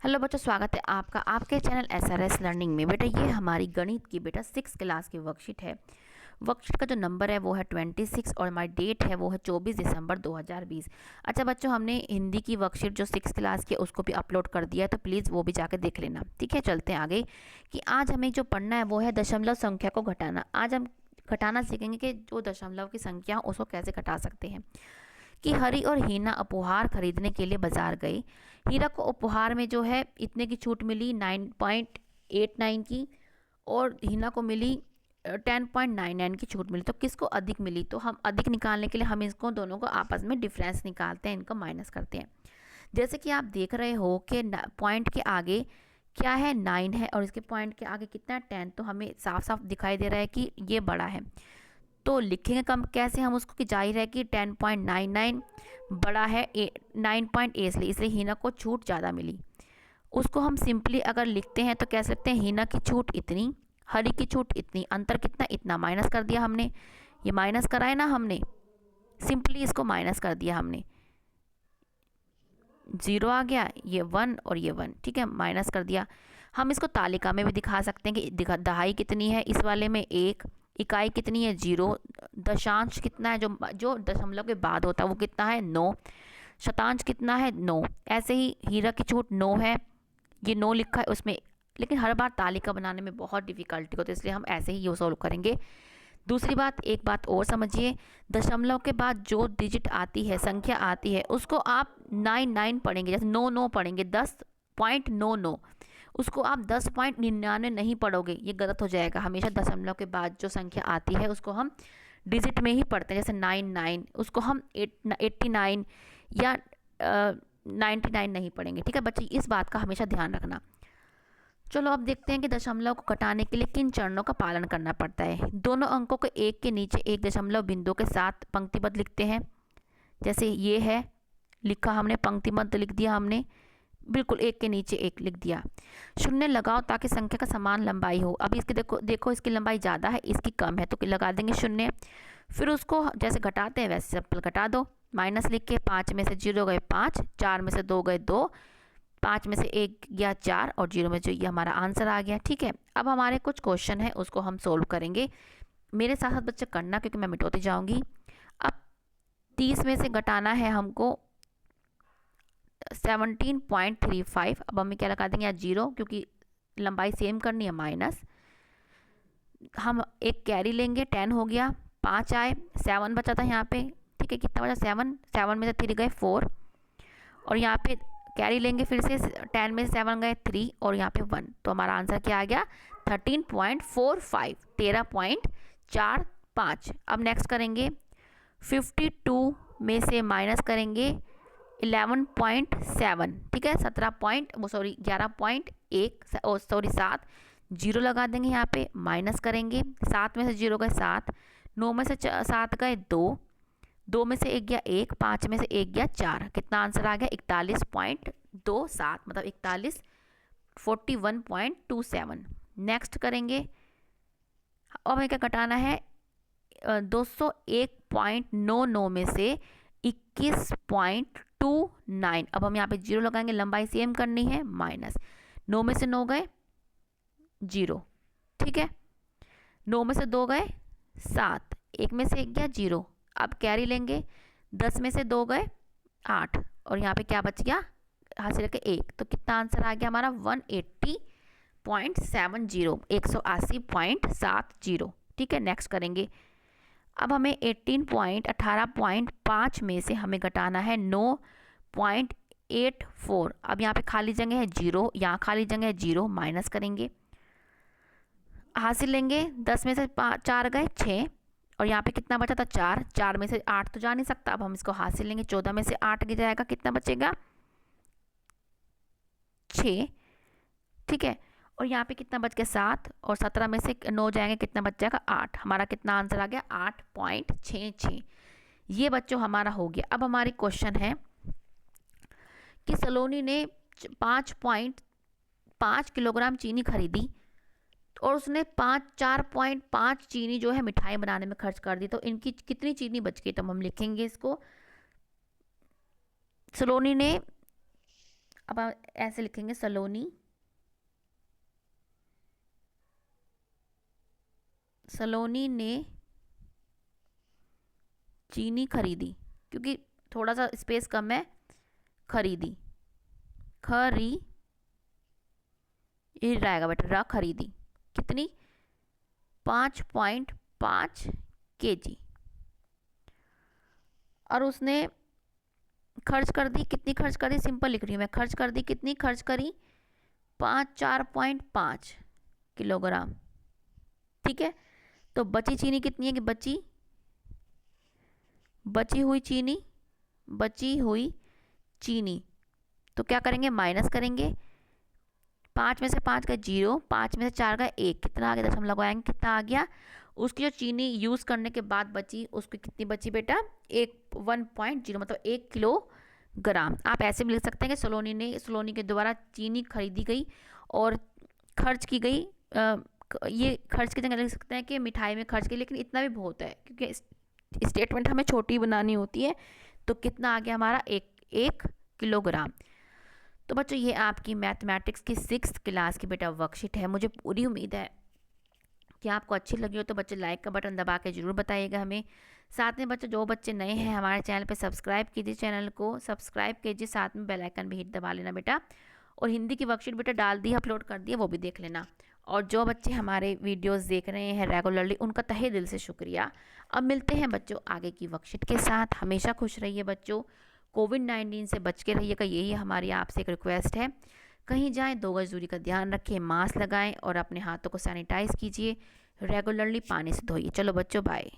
Hello बच्चों, स्वागत है आपका आपके चैनल SRS लर्निंग में। बेटा ये हमारी गणित की 6 क्लास की वर्कशीट है। वर्कशीट का जो नंबर है वो है 26 और हमारी डेट है वो है 24 दिसंबर 2020। अच्छा बच्चों, हमने हिंदी की वर्कशीट जो 6 क्लास की उसको भी अपलोड कर दिया है, तो प्लीज़ वो भी जाकर देख लेना। ठीक है, चलते हैं आगे कि आज हमें जो पढ़ना है वो है दशमलव संख्या को घटाना। आज हम घटाना सीखेंगे कि जो दशमलव की संख्या उसको कैसे घटा सकते हैं। कि हरी और हीना उपहार खरीदने के लिए बाजार गई। हीरा को उपहार में जो है इतने की छूट मिली 9.89 की, और हीना को मिली 10.99 की छूट मिली। तो किसको अधिक मिली? तो हम अधिक निकालने के लिए हम इसको दोनों को आपस में डिफरेंस निकालते हैं, इनको माइनस करते हैं। जैसे कि आप देख रहे हो कि पॉइंट के आगे क्या है, 9 है, और इसके पॉइंट के आगे कितना है, 10। तो हमें साफ साफ दिखाई दे रहा है कि ये बड़ा है। तो लिखेंगे कम कैसे हम उसको, कि जाहिर है कि 10.99 बड़ा है 9.8 इसलिए हीना को छूट ज़्यादा मिली। उसको हम सिंपली अगर लिखते हैं तो कह सकते हैं हीना की छूट इतनी, हरी की छूट इतनी, अंतर कितना, इतना। माइनस कर दिया हमने, ये माइनस कराए ना हमने, सिंपली इसको माइनस कर दिया हमने। 0 आ गया, ये 1 और ये 1, ठीक है, माइनस कर दिया। हम इसको तालिका में भी दिखा सकते हैं कि दहाई कितनी है, इस वाले में 1, इकाई कितनी है 0, दशांश कितना है, जो दशमलव के बाद होता है वो कितना है 9, शतांश कितना है 9। ऐसे ही हीरा की छूट 9 है, ये 9 लिखा है उसमें, लेकिन हर बार तालिका बनाने में बहुत डिफिकल्टी होती है, इसलिए हम ऐसे ही ये सॉल्व करेंगे। दूसरी बात, एक बात और समझिए, दशमलव के बाद जो डिजिट आती है, संख्या आती है, उसको आप 99 पढ़ेंगे, जैसे 99 पढ़ेंगे, 10.99, उसको आप 10.99 नहीं पढ़ोगे, ये गलत हो जाएगा। हमेशा दशमलव के बाद जो संख्या आती है उसको हम डिजिट में ही पढ़ते हैं, जैसे 99 उसको हम 89 या 99 नहीं पढ़ेंगे। ठीक है बच्चे, इस बात का हमेशा ध्यान रखना। चलो अब देखते हैं कि दशमलव को घटाने के लिए किन चरणों का पालन करना पड़ता है। दोनों अंकों को एक के नीचे एक दशमलव बिंदु के साथ पंक्तिबद्ध लिखते हैं। जैसे ये है, लिखा हमने, पंक्तिबद्ध लिख दिया हमने, बिल्कुल एक के नीचे एक लिख दिया। शून्य लगाओ ताकि संख्या का समान लंबाई हो। अब इसकी देखो इसकी लंबाई ज़्यादा है, इसकी कम है, तो लगा देंगे शून्य। फिर उसको जैसे घटाते हैं वैसे सिंपल घटा दो, माइनस लिख के। 5 में से 0 गए 5, 4 में से 2 गए 2, 5 में से 1 गया 4, और 0 में जो ये हमारा आंसर आ गया। ठीक है, अब हमारे कुछ क्वेश्चन है उसको हम सोल्व करेंगे। मेरे साथ साथ बच्चे करना, क्योंकि मैं मिटाती जाऊंगी। अब 30 में से घटाना है हमको 17.35। अब हमें क्या लगा देंगे यहाँ 0, क्योंकि लंबाई सेम करनी है, माइनस। हम एक कैरी लेंगे, 10 हो गया, 5 आए, 7 बचा था यहाँ पे। ठीक है, कितना बचा 7, 7 में से 3 गए 4, और यहाँ पे कैरी लेंगे फिर से, 10 में से 7 गए 3, और यहाँ पे 1। तो हमारा आंसर क्या आ गया 13.45, 13.45। अब नेक्स्ट करेंगे 52 में से माइनस करेंगे 11.7। ठीक है, 7, 0 लगा देंगे यहाँ पे, माइनस करेंगे। 7 में से 0 गए 7, 9 में से 7 गए 2, 2 में से 1 गया 1, 5 में से 1 गया 4। कितना आंसर आ गया 41.27, मतलब 4127। नेक्स्ट करेंगे, अब हमें क्या घटाना है 201.99 में से 21.29। अब हम यहाँ पे 0 लगाएंगे, लंबाई सेम करनी है, माइनस। 9 में से 9 गए 0, ठीक है, 9 में से 2 गए 7, 1 में से 1 गया 0। अब कैरी लेंगे, 10 में से 2 गए 8, और यहाँ पे क्या बच गया, हासिल करके 1। तो कितना आंसर आ गया हमारा 180.70, 180.70। ठीक है, नेक्स्ट करेंगे। अब हमें 18.5 में से हमें घटाना है 9.84। अब यहाँ पे खाली जगह है 0, यहाँ खाली जगह है 0, माइनस करेंगे, हासिल लेंगे। 10 में से 4 गए 6, और यहाँ पे कितना बचा था 4, 4 में से 8 तो जा नहीं सकता, अब हम इसको हासिल लेंगे। 14 में से 8 गिर जाएगा, कितना बचेगा 6। ठीक है, और यहाँ पे कितना बच गया 7, और 17 में से 9 जाएंगे, कितना बच जाएगा 8। हमारा कितना आंसर आ गया 8.66। ये बच्चों हमारा हो गया। अब हमारी क्वेश्चन है कि सलोनी ने 5.5 किलोग्राम चीनी खरीदी, और उसने 4.5 चीनी जो है मिठाई बनाने में खर्च कर दी, तो इनकी कितनी चीनी बच गई। तो हम लिखेंगे इसको, सलोनी ने अब आप ऐसे लिखेंगे सलोनी ने चीनी खरीदी, क्योंकि थोड़ा सा स्पेस कम है, खरीदी, ये रहेगा बेटा, खरीदी कितनी, 5.5 kg। और उसने खर्च कर दी, कितनी खर्च कर दी, सिंपल लिख रही हूँ मैं, खर्च कर दी कितनी, खर्च करी 4.5 किलोग्राम। ठीक है, तो बची चीनी कितनी है, कि बची हुई चीनी, तो क्या करेंगे, माइनस करेंगे, 5 में से 5 का 0, 5 में से 4 का 1, कितना आ गया, दशमलव लगाएंगे, कितना आ गया, उसकी जो चीनी यूज़ करने के बाद बची, उसकी कितनी बची बेटा, 1.0, मतलब 1 किलोग्राम। आप ऐसे भी लिख सकते हैं कि सलोनी के द्वारा चीनी खरीदी गई और खर्च की गई, ये खर्च की जगह लिख सकते हैं कि मिठाई में खर्च की, लेकिन इतना भी बहुत है क्योंकि स्टेटमेंट हमें छोटी बनानी होती है। तो कितना आ गया हमारा, 1 किलोग्राम। तो बच्चों ये आपकी मैथमेटिक्स की 6th क्लास की बेटा वर्कशीट है। मुझे पूरी उम्मीद है कि आपको अच्छी लगी हो, तो बच्चे लाइक का बटन दबा के ज़रूर बताइएगा हमें। साथ में बच्चों जो बच्चे नए हैं हमारे चैनल पे सब्सक्राइब कीजिए, चैनल को सब्सक्राइब कीजिए, साथ में बेल आइकन भी हिट दबा लेना बेटा। और हिंदी की वर्कशीट बेटा डाल दी, अपलोड कर दिया, वो भी देख लेना। और जो बच्चे हमारे वीडियोस देख रहे हैं रेगुलरली, उनका तहे दिल से शुक्रिया। अब मिलते हैं बच्चों आगे की वर्कशीट के साथ। हमेशा खुश रहिए बच्चों, कोविड-19 से बच के रहिएगा, यही हमारी आपसे एक रिक्वेस्ट है। कहीं जाएं 2 गज दूरी का ध्यान रखें, मास्क लगाएं और अपने हाथों को सैनिटाइज़ कीजिए, रेगुलरली पानी से धोइए। चलो बच्चों, बाय।